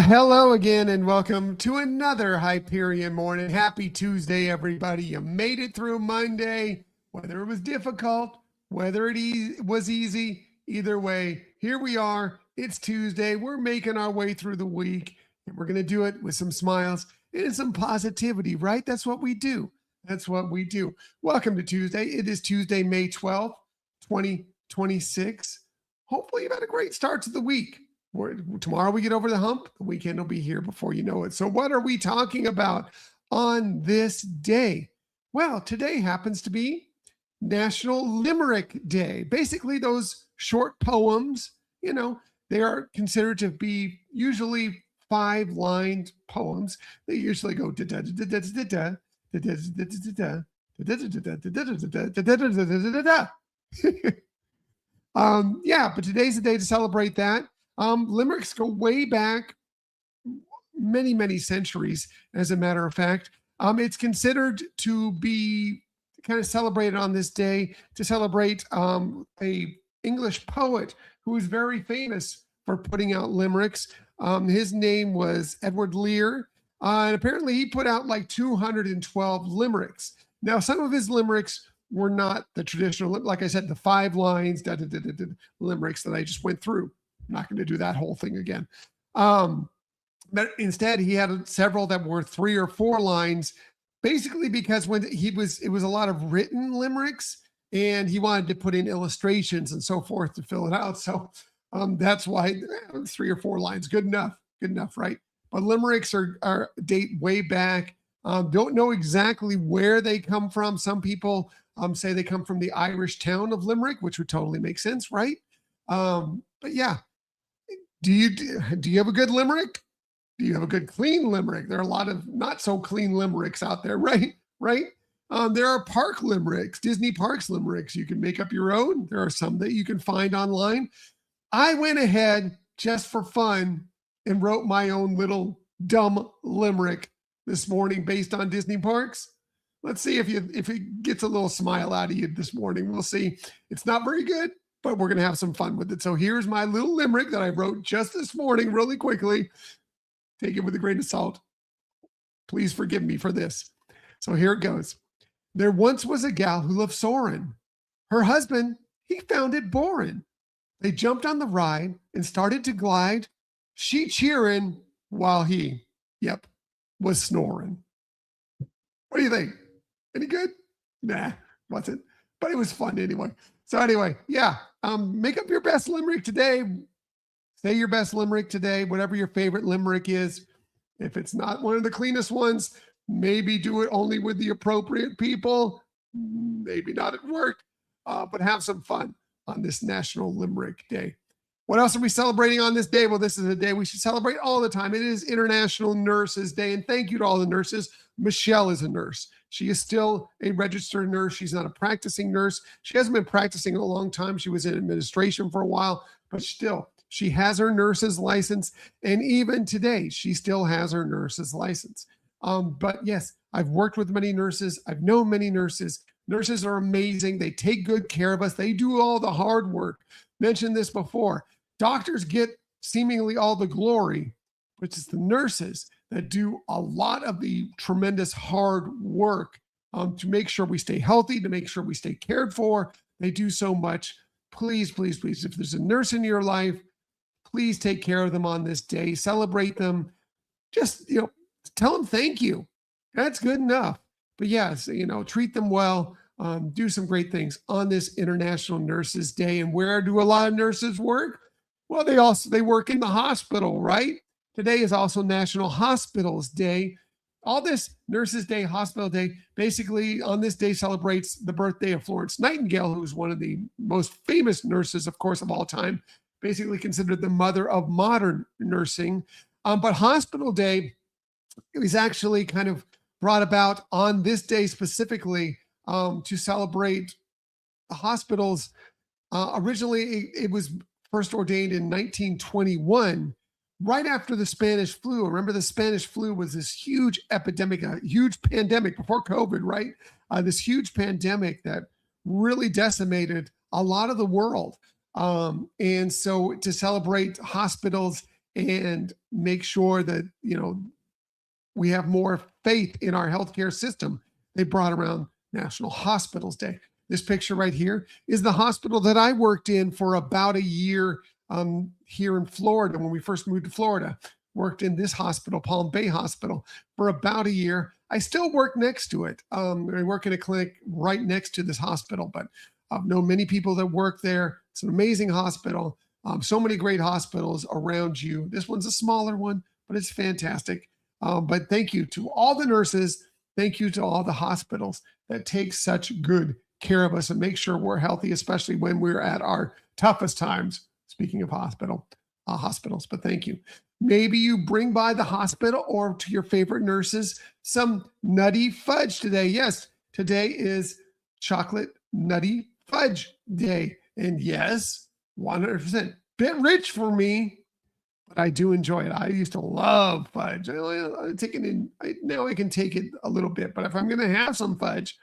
Hello again, and welcome to another Hyperion Morning. Happy Tuesday, everybody. You made it through Monday, whether it was difficult, whether was easy, either way, here we are. It's Tuesday. We're making our way through the week, and we're going to do it with some smiles and some positivity, right? That's what we do. That's what we do. Welcome to Tuesday. It is Tuesday, May 12th, 2026. Hopefully, you've had a great start to the week. Tomorrow we get over the hump. The weekend will be here before you know it. So what are we talking about on this day? Well, today happens to be National Limerick Day. Basically, those short poems, they are considered to be usually 5-lined poems. They usually go da da da da da da da da da da da. Yeah, but today's the day to celebrate that. Limericks go way back many, many centuries, as a matter of fact. It's considered to be kind of celebrated on this day to celebrate a English poet who is very famous for putting out limericks. His name was Edward Lear, and apparently he put out like 212 limericks. Now, some of his limericks were not the traditional, like I said, the 5 lines, limericks that I just went through. I'm not going to do that whole thing again. But instead, he had several that were 3 or 4 lines, basically because it was a lot of written limericks, and he wanted to put in illustrations and so forth to fill it out. So that's why 3 or 4 lines, good enough, right? But limericks are date way back. Don't know exactly where they come from. Some people say they come from the Irish town of Limerick, which would totally make sense, right? But yeah. Do you have a good limerick? Do you have a good clean limerick? There are a lot of not so clean limericks out there, right? There are park limericks, Disney parks limericks. You can make up your own. There are some that you can find online. I went ahead just for fun and wrote my own little dumb limerick this morning based on Disney parks. Let's see if it gets a little smile out of you this morning. We'll see. It's not very good, but we're going to have some fun with it. So here's my little limerick that I wrote just this morning really quickly. Take it with a grain of salt. Please forgive me for this. So here it goes. There once was a gal who loved soarin'. Her husband, he found it boring. They jumped on the ride and started to glide. She cheering while he, was snoring. What do you think? Any good? Nah, wasn't. But it was fun anyway. So anyway, make up your best limerick today. Say your best limerick today, whatever your favorite limerick is. If it's not one of the cleanest ones, maybe do it only with the appropriate people. Maybe not at work, but have some fun on this National Limerick Day. What else are we celebrating on this day? Well, this is a day we should celebrate all the time. It is International Nurses Day, and thank you to all the nurses. Michelle is a nurse. She is still a registered nurse. She's not a practicing nurse. She hasn't been practicing in a long time. She was in administration for a while, but still, she has her nurse's license. And even today, she still has her nurse's license. But yes, I've worked with many nurses. I've known many nurses. Nurses are amazing. They take good care of us. They do all the hard work. Mentioned this before. Doctors get seemingly all the glory, which is the nurses that do a lot of the tremendous hard work to make sure we stay healthy, to make sure we stay cared for. They do so much. Please, please, please, if there's a nurse in your life, please take care of them on this day. Celebrate them. Just, tell them thank you. That's good enough. But yes, treat them well. Do some great things on this International Nurses Day. And where do a lot of nurses work? Well, they work in the hospital, right? Today is also National Hospitals Day. All this Nurses Day, Hospital Day, basically on this day celebrates the birthday of Florence Nightingale, who's one of the most famous nurses, of course, of all time, basically considered the mother of modern nursing. But Hospital Day is actually kind of brought about on this day specifically to celebrate the hospitals. Originally, it was first ordained in 1921, right after the Spanish flu. Remember, the Spanish flu was this huge epidemic, a huge pandemic before COVID, right? This huge pandemic that really decimated a lot of the world. And so to celebrate hospitals and make sure that, we have more faith in our healthcare system. They brought around National Hospitals Day. This picture right here is the hospital that I worked in for about a year here in Florida when we first moved to Florida. Worked in this hospital, Palm Bay Hospital, for about a year. I still work next to it. I work in a clinic right next to this hospital, but I've known many people that work there. It's an amazing hospital. So many great hospitals around you. This one's a smaller one, but it's fantastic. But thank you to all the nurses. Thank you to all the hospitals that take such good care of us and make sure we're healthy, especially when we're at our toughest times. Speaking of hospitals, but thank you. Maybe you bring by the hospital or to your favorite nurses some nutty fudge today. Yes, today is chocolate nutty fudge day. And yes, 100% bit rich for me, but I do enjoy it. I used to love fudge. I take it in. Now I can take it a little bit, but if I'm going to have some fudge,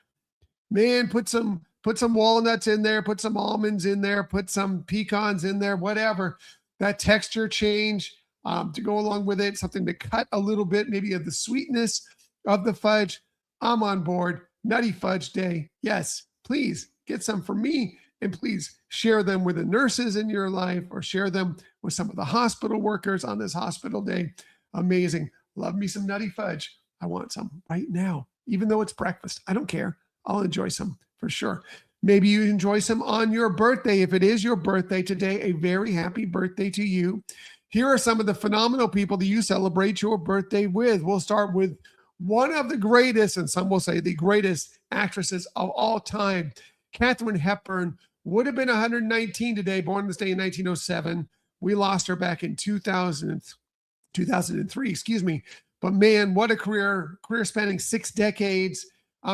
man, put some walnuts in there, put some almonds in there, put some pecans in there, whatever. That texture change to go along with it, something to cut a little bit, maybe of the sweetness of the fudge. I'm on board. Nutty Fudge Day. Yes, please get some for me, and please share them with the nurses in your life or share them with some of the hospital workers on this hospital day. Amazing. Love me some nutty fudge. I want some right now, even though it's breakfast. I don't care. I'll enjoy some for sure. Maybe you enjoy some on your birthday. If it is your birthday today, a very happy birthday to you. Here are some of the phenomenal people that you celebrate your birthday with. We'll start with one of the greatest, and some will say the greatest actresses of all time. Katharine Hepburn would have been 119 today, born this day in 1907. We lost her back in 2003, excuse me. But man, what a career spanning 6 decades.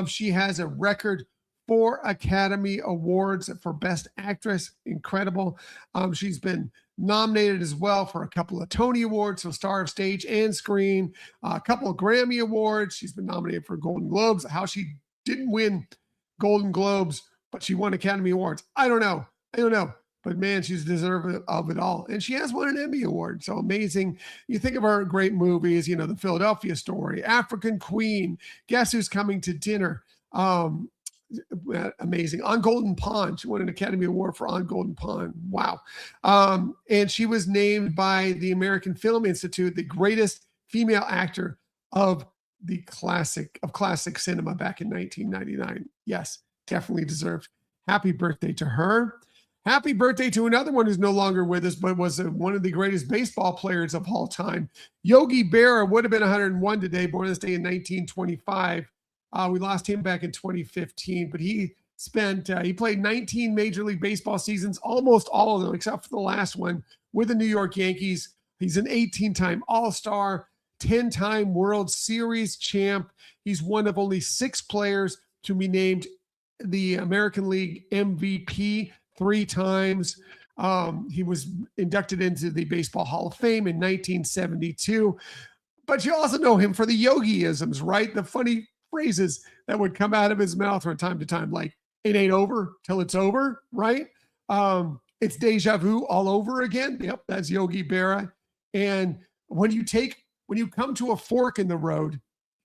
She has a record 4 Academy Awards for Best Actress. Incredible. She's been nominated as well for a couple of Tony Awards, so Star of Stage and Screen, a couple of Grammy Awards. She's been nominated for Golden Globes. How she didn't win Golden Globes, but she won Academy Awards, I don't know. But man, she's deserving of it all. And she has won an Emmy Award. So amazing. You think of her great movies, The Philadelphia Story, African Queen, Guess Who's Coming to Dinner. Amazing. On Golden Pond. She won an Academy Award for On Golden Pond. Wow. And she was named by the American Film Institute the greatest female actor of classic cinema back in 1999. Yes, definitely deserved. Happy birthday to her. Happy birthday to another one who's no longer with us, but was one of the greatest baseball players of all time. Yogi Berra would have been 101 today, born this day in 1925. We lost him back in 2015, but he played 19 Major League Baseball seasons, almost all of them, except for the last one with the New York Yankees. He's an 18-time All-Star, 10-time World Series champ. He's one of only 6 players to be named the American League MVP 3 times. He was inducted into the Baseball Hall of Fame in 1972. But you also know him for the yogi-isms, right? The funny phrases that would come out of his mouth from time to time, like, it ain't over till it's over, right? It's deja vu all over again. Yep, that's Yogi Berra. And when you come to a fork in the road,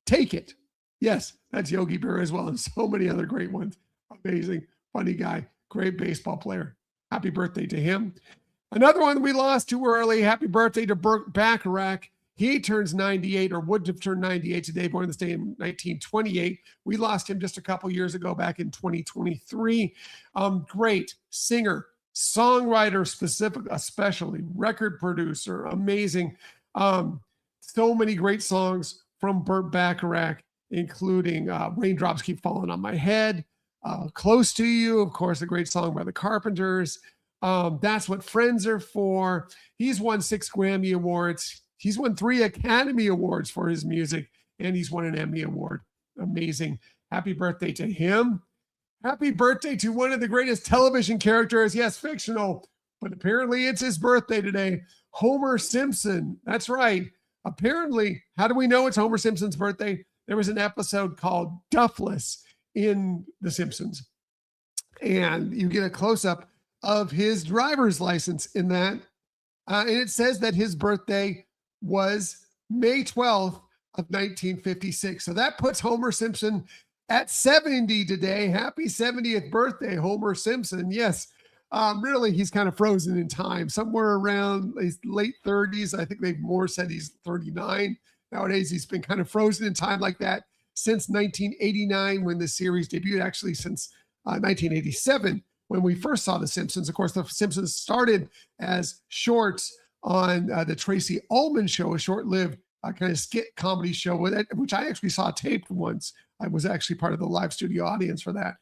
take it. Yes, that's Yogi Berra as well, and so many other great ones. Amazing, funny guy, great baseball player. Happy birthday to him. Another one we lost too early. Happy birthday to Burt Bacharach. He turns 98, or would have turned 98 today, born this day in 1928. We lost him just a couple years ago, back in 2023. Great singer, songwriter, especially record producer, amazing. So many great songs from Burt Bacharach, including Raindrops Keep Falling on My Head, Close to You, of course, a great song by the Carpenters. That's What Friends Are For. He's won 6 Grammy Awards. He's won 3 Academy Awards for his music, and he's won an Emmy Award. Amazing. Happy birthday to him. Happy birthday to one of the greatest television characters. Yes, fictional, but apparently it's his birthday today. Homer Simpson. That's right. Apparently, how do we know it's Homer Simpson's birthday? There was an episode called Duffless in The Simpsons, and you get a close-up of his driver's license in that. And it says that his birthday was May 12th of 1956. So that puts Homer Simpson at 70 today. Happy 70th birthday, Homer Simpson. Yes, really, he's kind of frozen in time, somewhere around his late 30s. I think they've more said he's 39. Nowadays, he's been kind of frozen in time like that since 1989 when the series debuted, actually since 1987 when we first saw The Simpsons. Of course, The Simpsons started as shorts on the Tracy Ullman Show, a short-lived kind of skit comedy show with it, which I actually saw taped once. I was actually part of the live studio audience for that.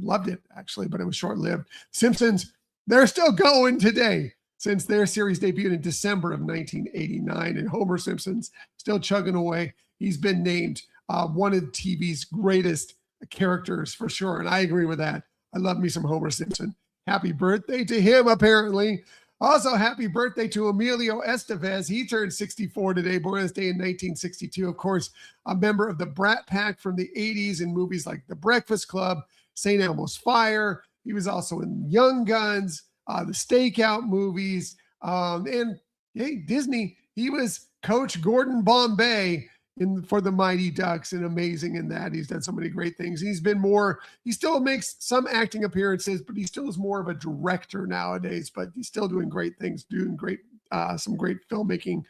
Loved it, actually, but it was short-lived. Simpsons, they're still going today since their series debuted in December of 1989, and Homer Simpson's still chugging away. He's been named one of TV's greatest characters for sure, and I agree with that. I love me some Homer Simpson. Happy birthday to him, apparently. Also, happy birthday to Emilio Estevez. He turned 64 today, born this day in 1962. Of course, a member of the Brat Pack from the 80s in movies like The Breakfast Club, St. Elmo's Fire. He was also in Young Guns, the Stakeout movies, and hey, Disney. He was Coach Gordon Bombay for the Mighty Ducks, and amazing in that. He's done so many great things. He still makes some acting appearances, but he still is more of a director nowadays, but he's still doing great things, some great filmmaking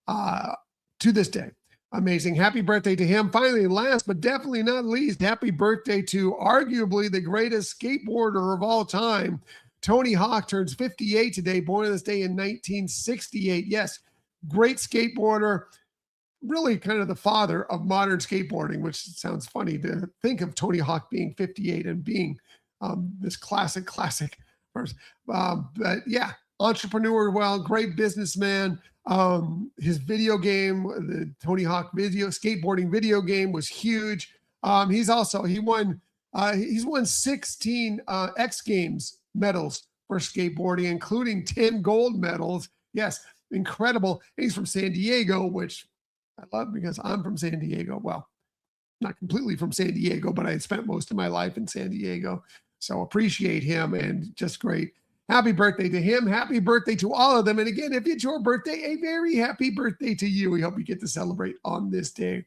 to this day. Amazing. Happy birthday to him. Finally, last but definitely not least, happy birthday to arguably the greatest skateboarder of all time. Tony Hawk turns 58 today, born on this day in 1968. Yes, great skateboarder. Really kind of the father of modern skateboarding, which sounds funny to think of Tony Hawk being 58 and being this classic person. But yeah, entrepreneur, great businessman. His video game, the Tony Hawk skateboarding video game was huge. He's won 16 X Games medals for skateboarding, including 10 gold medals. Yes, incredible. And he's from San Diego, which I love because I'm from San Diego. Well, not completely from San Diego, but I spent most of my life in San Diego. So appreciate him and just great. Happy birthday to him. Happy birthday to all of them. And again, if it's your birthday, a very happy birthday to you. We hope you get to celebrate on this day.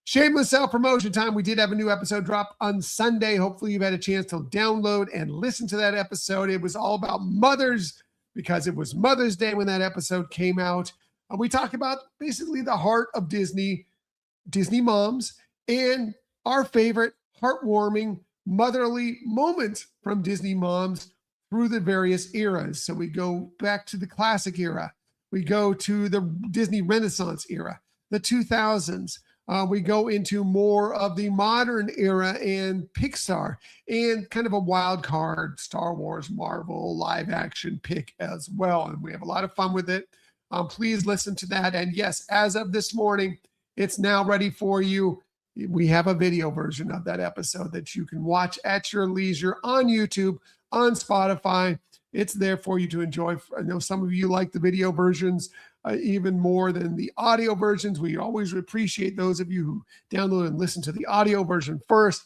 Shameless self-promotion time. We did have a new episode drop on Sunday. Hopefully you've had a chance to download and listen to that episode. It was all about mothers because it was Mother's Day when that episode came out. We talk about basically the heart of Disney moms, and our favorite heartwarming motherly moments from Disney moms through the various eras. So we go back to the classic era. We go to the Disney Renaissance era, the 2000s. We go into more of the modern era and Pixar, and kind of a wild card Star Wars, Marvel, live action pick as well. And we have a lot of fun with it. Please listen to that. And yes, as of this morning, it's now ready for you. We have a video version of that episode that you can watch at your leisure on YouTube, on Spotify. It's there for you to enjoy. I know some of you like the video versions even more than the audio versions. We always appreciate those of you who download and listen to the audio version first,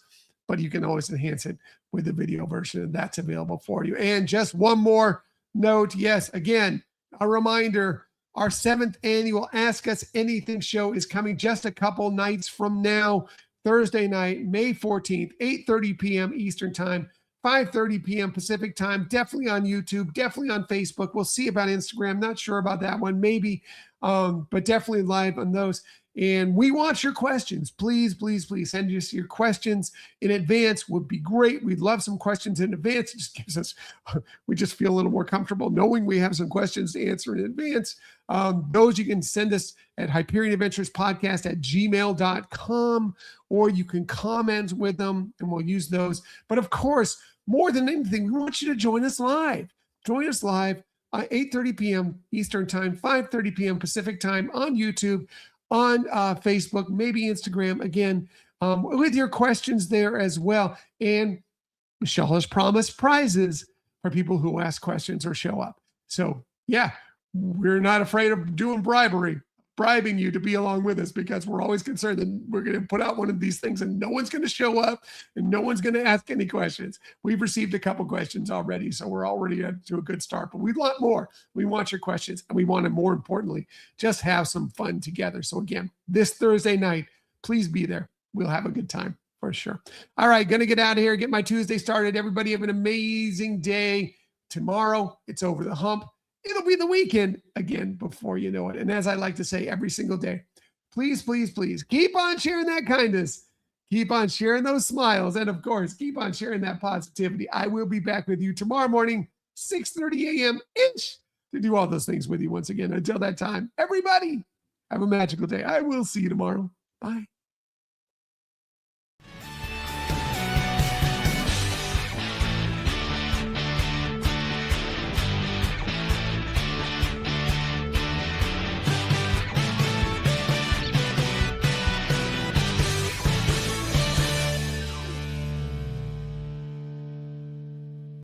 but you can always enhance it with the video version, and that's available for you. And just one more note. Yes, again, a reminder, our 7th annual Ask Us Anything show is coming just a couple nights from now, Thursday night, May 14th, 8:30 p.m. Eastern Time, 5:30 p.m. Pacific Time, definitely on YouTube, definitely on Facebook. We'll see about Instagram. Not sure about that one, maybe, but definitely live on those. And we want your questions. Please, please, please send us your questions in advance. Would be great. We'd love some questions in advance. It just gives us, we just feel a little more comfortable knowing we have some questions to answer in advance. Those you can send us at Hyperion Adventures Podcast at gmail.com, or you can comment with them and we'll use those. But of course, more than anything, we want you to join us live. Join us live at 8:30 p.m. Eastern Time, 5:30 p.m. Pacific Time on YouTube, on Facebook, maybe Instagram, again, with your questions there as well. And Michelle has promised prizes for people who ask questions or show up. So yeah, we're not afraid of doing bribery. bribing you to be along with us because we're always concerned that we're going to put out one of these things and no one's going to show up and no one's going to ask any questions. We've received a couple questions already, so we're already to a good start, but we want more. We want your questions, and we want to, more importantly, just have some fun together. So again, this Thursday night, please be there. We'll have a good time for sure. All right, going to get out of here, get my Tuesday started. Everybody have an amazing day. Tomorrow, it's over the hump. It'll be the weekend again before you know it. And as I like to say every single day, please, please, please keep on sharing that kindness. Keep on sharing those smiles. And of course, keep on sharing that positivity. I will be back with you tomorrow morning, 6:30 a.m.-ish, to do all those things with you once again. Until that time, everybody, have a magical day. I will see you tomorrow. Bye.